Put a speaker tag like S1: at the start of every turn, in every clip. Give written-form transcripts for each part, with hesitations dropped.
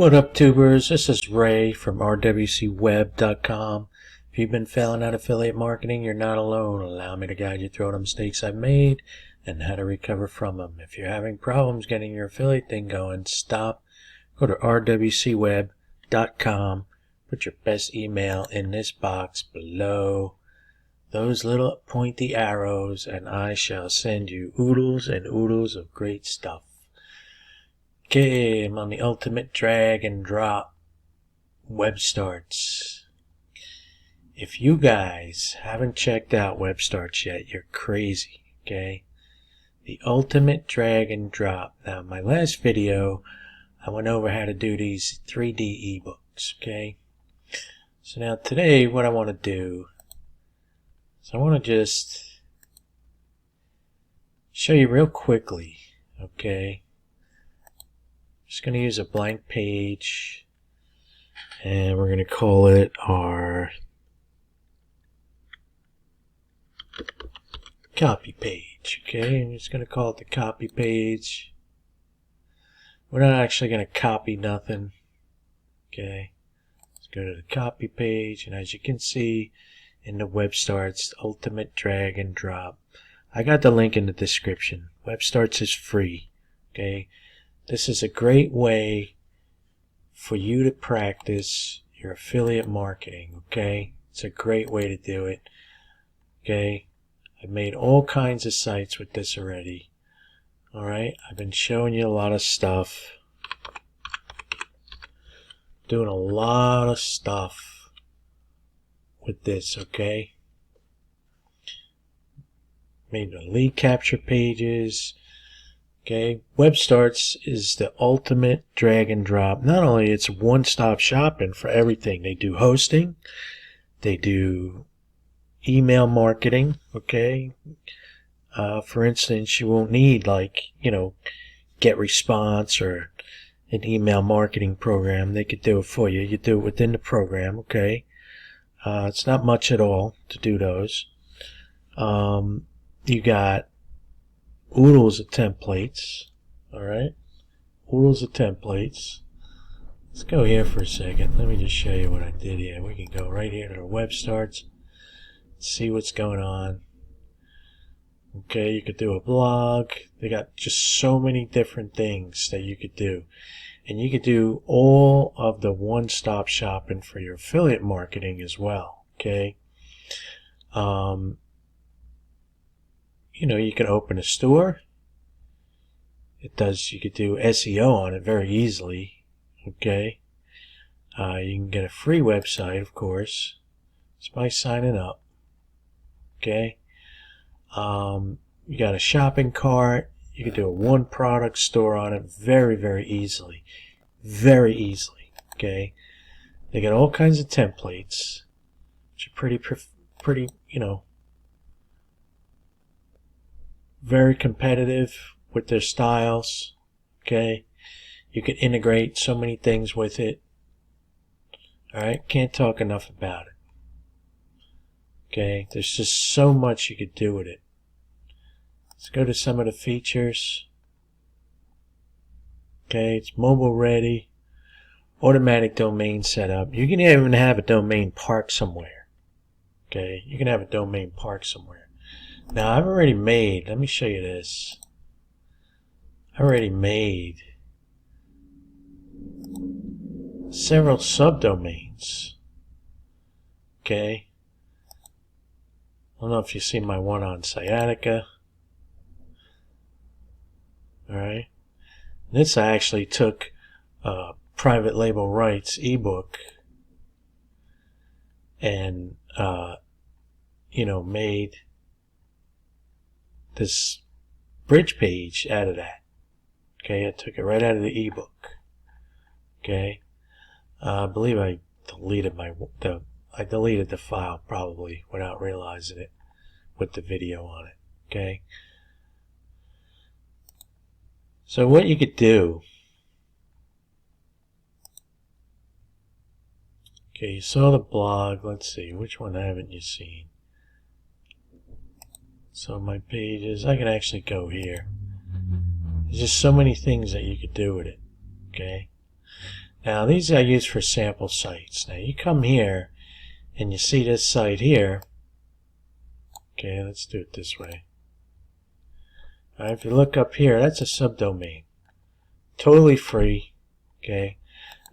S1: What up, tubers? This is Ray from rwcweb.com. If you've been failing at affiliate marketing, you're not alone. Allow me to guide you through all the mistakes I've made and how to recover from them. If you're having problems getting your affiliate thing going, stop. Go to rwcweb.com. Put your best email in this box below those little pointy arrows, and I shall send you oodles and oodles of great stuff. Okay, I'm on the ultimate drag and drop web starts. If you guys haven't checked out web starts yet, you're crazy, okay? The ultimate drag and drop. Now, in my last video, I went over how to do these 3D ebooks, okay? So now today, what I want to do is I want to just show you real quickly, okay? Just going to use a blank page, and we're going to call it our copy page. Okay, I'm just going to call it the copy page. We're not actually going to copy nothing. Okay, let's go to the copy page, and as you can see in the web starts, ultimate drag and drop. I got the link in the description. Web starts is free. Okay. This is a great way for you to practice your affiliate marketing, okay? It's a great way to do it, okay? I've made all kinds of sites with this already, all right? I've been showing you a lot of stuff, doing a lot of stuff with this, okay? Made the lead capture pages. Okay, Web Starts is the ultimate drag and drop. Not only it's one-stop shopping for everything. They do hosting, they do email marketing. Okay, for instance, you won't need Get Response or an email marketing program. They could do it for you. You do it within the program. Okay, it's not much at all to do those. You got oodles of templates, alright? Oodles of templates. Let's go here for a second. Let me just show you what I did here. We can go right here to the web starts, see what's going on. Okay, you could do a blog. They got just so many different things that you could do. And you could do all of the one-stop shopping for your affiliate marketing as well. Okay? You can open a store. You could do SEO on it very easily. Okay. You can get a free website, of course. It's by signing up. Okay. You got a shopping cart. You could do a one product store on it very, very easily. Very easily. Okay. They got all kinds of templates, which are pretty, very competitive with their styles. Okay, you can integrate so many things with it. Alright, can't talk enough about it. Okay, there's just so much you could do with it. Let's go to some of the features. Okay, it's mobile ready, automatic domain setup. You can even have a domain park somewhere. Okay, you can have a domain park somewhere. Now, I've already made, let me show you this. I already made several subdomains. Okay. I don't know if you see my one on sciatica. Alright. This I actually took private label rights ebook and, made this bridge page out of that. Okay, I took it right out of the ebook. Okay, I believe I deleted the file probably without realizing it with the video on it. Okay, so what you could do. Okay, you saw the blog. Let's see, which one haven't you seen? So my pages, I can actually go here. There's just so many things that you could do with it. Okay. Now these I use for sample sites. Now you come here and you see this site here. Okay, let's do it this way. Alright, if you look up here, that's a subdomain. Totally free. Okay.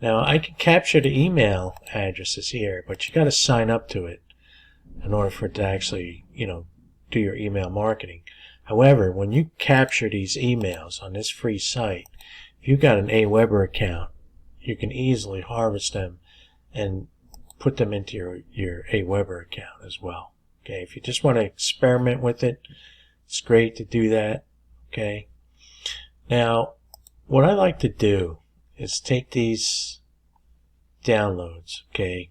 S1: Now I can capture the email addresses here, but you got to sign up to it in order for it to actually, do your email marketing. However, when you capture these emails on this free site, if you've got an Aweber account, you can easily harvest them and put them into your Aweber account as well. Okay, if you just want to experiment with it, it's great to do that. Okay. Now, what I like to do is take these downloads, okay,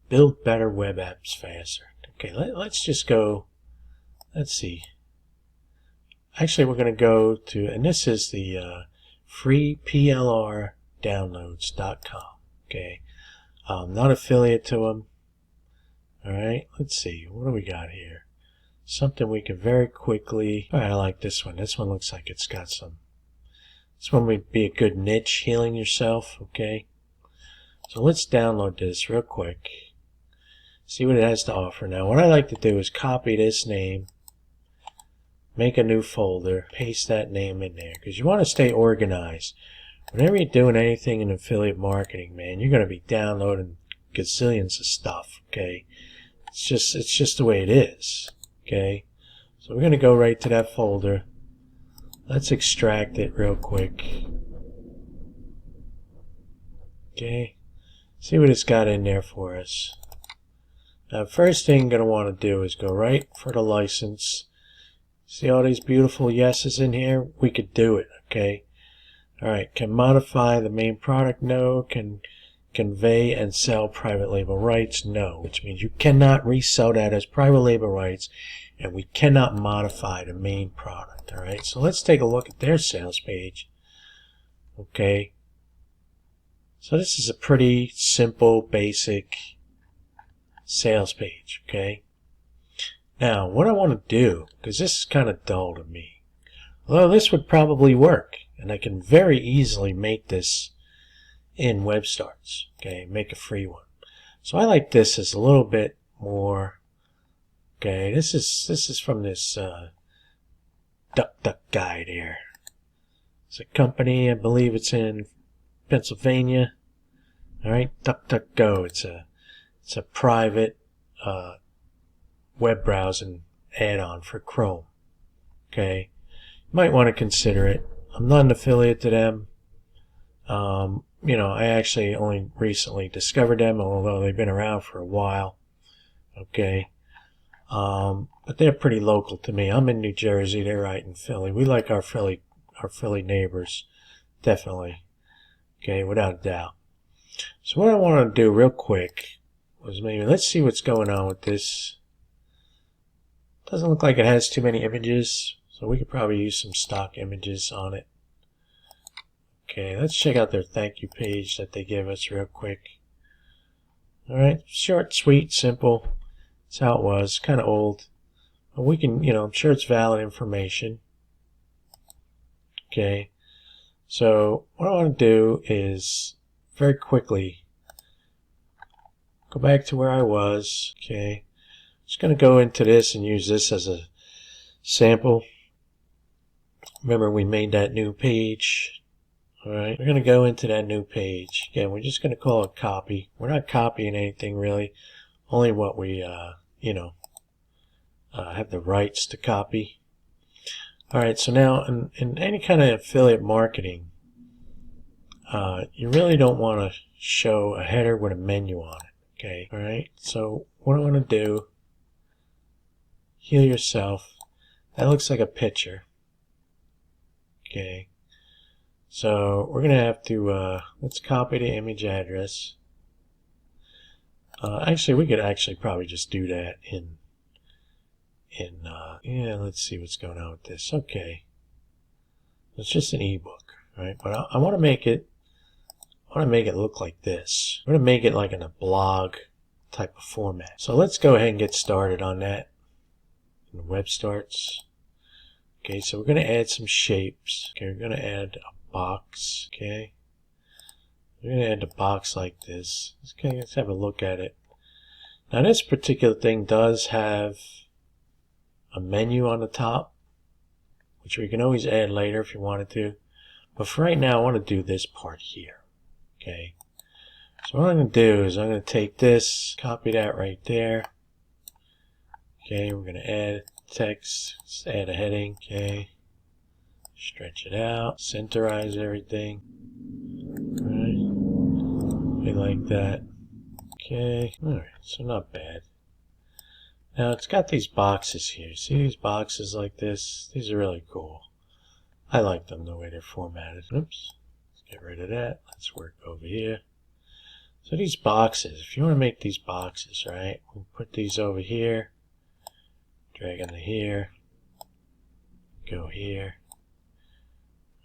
S1: build better web apps faster. Okay, let's just go, let's see. Actually, we're going to go to, and this is the freeplrdownloads.com. Okay, not affiliate to them. Alright, let's see, what do we got here? Something we can very quickly, alright, I like this one. This one looks like it's got some, this one would be a good niche, healing yourself, okay? So let's download this real quick. See what it has to offer. Now what I like to do is copy this name, make a new folder, paste that name in there, because you want to stay organized. Whenever you're doing anything in affiliate marketing, man, you're going to be downloading gazillions of stuff, okay? It's just the way it is, okay? So we're going to go right to that folder. Let's extract it real quick. Okay, see what it's got in there for us. Now, first thing you're going to want to do is go right for the license. See all these beautiful yeses in here? We could do it, okay? Alright, can modify the main product? No. Can convey and sell private label rights? No. Which means you cannot resell that as private label rights, and we cannot modify the main product. Alright, so let's take a look at their sales page. Okay. So this is a pretty simple, basic sales page, okay? Now, what I want to do, because this is kind of dull to me, although this would probably work, and I can very easily make this in WebStarts, okay, make a free one. So I like this as a little bit more, okay, this is from this Duck guide here. It's a company, I believe it's in Pennsylvania. Alright, DuckDuckGo. It's a private web browsing add-on for Chrome. Okay, you might want to consider it. I'm not an affiliate to them. I actually only recently discovered them, although they've been around for a while. Okay, but they're pretty local to me. I'm in New Jersey. They're right in Philly. We like our Philly neighbors, definitely. Okay, without a doubt. So what I want to do real quick was maybe let's see what's going on with this. Doesn't look like it has too many images, so we could probably use some stock images on it. Okay, let's check out their thank you page that they give us real quick. Alright, short, sweet, simple. That's how it was. Kind of old. But we can, I'm sure it's valid information. Okay, so what I want to do is very quickly go back to where I was. Okay, just going to go into this and use this as a sample. Remember, we made that new page. Alright, we're going to go into that new page. Again, we're just going to call it copy. We're not copying anything really, only what we, have the rights to copy. Alright, so now in any kind of affiliate marketing, you really don't want to show a header with a menu on it. Okay, alright, so what I want to do, heal yourself. That looks like a picture. Okay, so we're going to have to, let's copy the image address. Actually, we could actually probably just do that yeah, let's see what's going on with this. Okay, it's just an ebook, right? But I want to make it look like this. I'm going to make it like in a blog type of format. So let's go ahead and get started on that in Web Starts. Okay, so we're going to add some shapes. Okay, we're going to add a box. Okay, we're going to add the box like this. Okay, let's have a look at it. Now this particular thing does have a menu on the top, which we can always add later if you wanted to. But for right now, I want to do this part here. Okay, so what I'm going to do is I'm going to take this, copy that right there. Okay, we're going to add text, let's add a heading. Okay, stretch it out, centerize everything. Right, like that. Okay, alright, so not bad. Now it's got these boxes here. See these boxes like this? These are really cool. I like them the way they're formatted. Oops, let's get rid of that. Let's work over here. So these boxes, if you want to make these boxes, right, we'll put these over here, drag them to here, go here.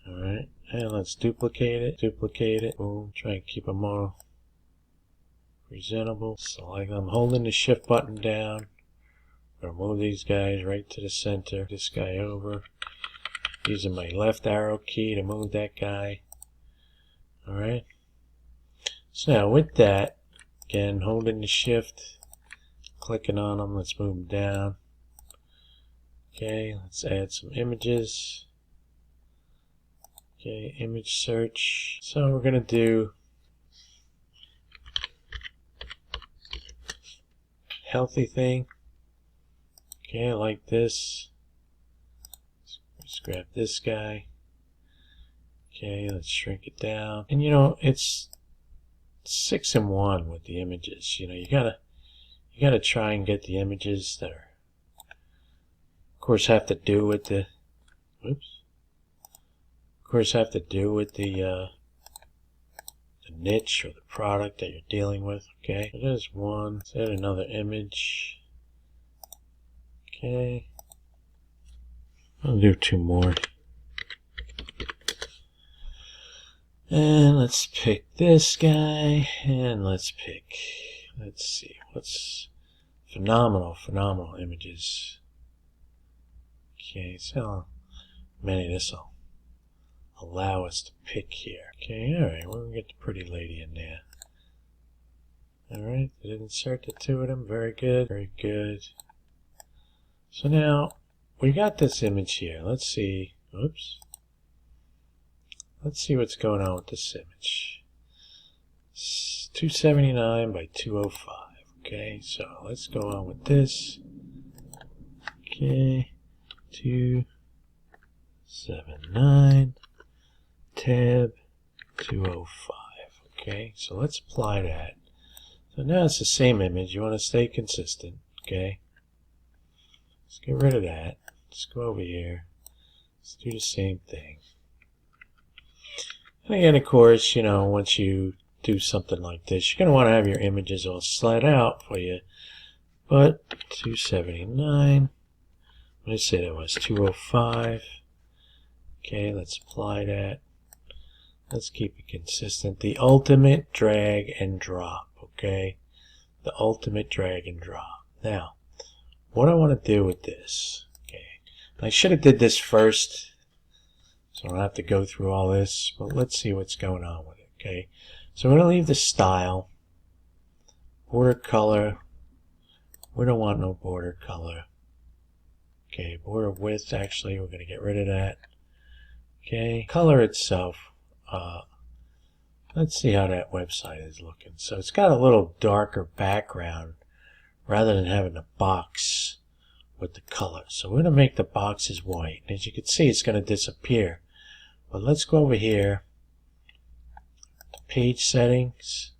S1: Alright, and let's duplicate it, boom, try and keep them all presentable. Select them, holding the shift button down. I'm gonna move these guys right to the center, this guy over. Using my left arrow key to move that guy. Alright. So now with that, again, holding the shift, clicking on them, let's move them down. Okay, let's add some images. Okay, image search. So we're gonna do healthy thing. Okay, like this. Let's grab this guy. Okay, let's shrink it down. And you know, it's 6 in 1 with the images. You know, you gotta try and get the images that are, of course, have to do with the niche or the product that you're dealing with. Okay, so there's one. Let's add another image. Okay, I'll do 2 more. And let's pick this guy, and let's see, what's phenomenal images. Okay, so how many this will allow us to pick here. Okay, alright, we're going to get the pretty lady in there. Alright, did insert the 2 of them, very good, very good. So now, we got this image here, let's see, oops. Let's see what's going on with this image. It's 279 by 205. Okay, so let's go on with this. Okay, 279 tab 205. Okay, so let's apply that. So now it's the same image. You want to stay consistent. Okay, let's get rid of that. Let's go over here. Let's do the same thing. And again, of course, you know, once you do something like this, you're going to want to have your images all slide out for you. But 279, what did I say that was? 205. Okay, let's apply that. Let's keep it consistent. The ultimate drag and drop. Okay, the ultimate drag and drop. Now, what I want to do with this. Okay, I should have did this first, so I don't have to go through all this, but let's see what's going on with it. Okay, so we're going to leave the style, border color. We don't want no border color. Okay, border width, actually, we're going to get rid of that. Okay, color itself. Let's see how that website is looking. So it's got a little darker background rather than having a box with the color. So we're going to make the boxes white. As you can see, it's going to disappear. But let's go over here to page settings.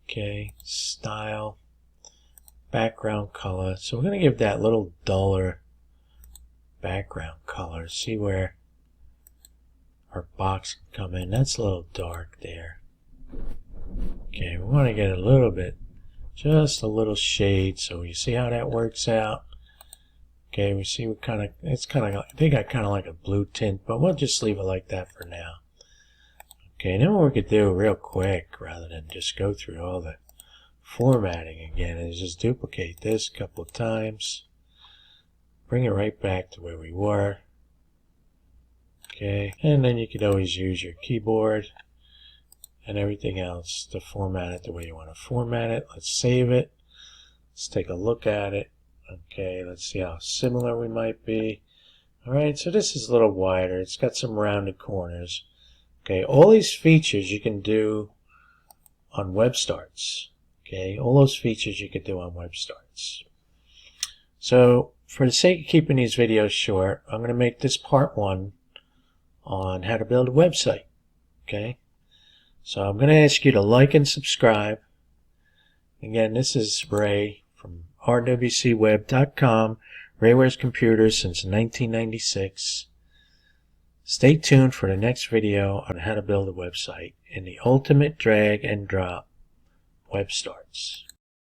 S1: Okay, style, background color. So we're going to give that little duller background color. See where our box can come in. That's a little dark there. Okay, we want to get a little bit, just a little shade. So you see how that works out. Okay, we see what kind of, it's kind of, they got kind of like a blue tint, but we'll just leave it like that for now. Okay, now what we could do real quick, rather than just go through all the formatting again, is just duplicate this a couple of times, bring it right back to where we were. Okay, and then you could always use your keyboard and everything else to format it the way you want to format it. Let's save it. Let's take a look at it. Okay, let's see how similar we might be. Alright, so this is a little wider. It's got some rounded corners. Okay, all these features you can do on web starts. Okay, all those features you could do on web starts. So, for the sake of keeping these videos short, I'm going to make this part 1 on how to build a website. Okay, so I'm going to ask you to like and subscribe. Again, this is Ray from rwcweb.com. Ray wears computers since 1996. Stay tuned for the next video on how to build a website in the ultimate drag and drop web starts.